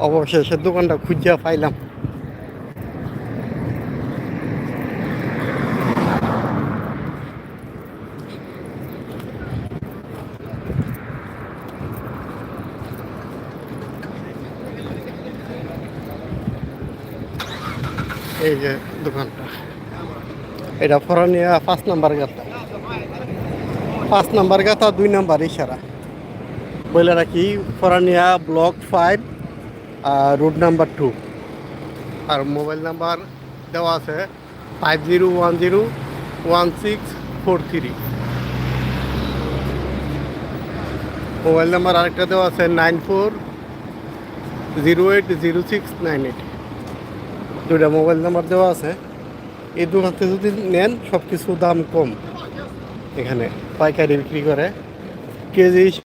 অবশেষে দোকানটা খুঁজিয়া পাইলাম। এই যে দোকানটা, এটা ফরানিয়া 5 নাম্বার গাথা, 5 নাম্বার গাথা 2 নাম্বার ইশারা বলে রাখি। ফরানিয়া ব্লক 5, রোড নাম্বার 2। আর মোবাইল নাম্বার দেওয়া আছে 50101643। মোবাইল নাম্বার আরেকটা দেওয়া আছে 94080698। দুইটা মোবাইল নাম্বার দেওয়া আছে। এই দোকান থেকে যদি নেন সব কিছু দাম কম, এখানে পাইকারি বিক্রি করে, কেজি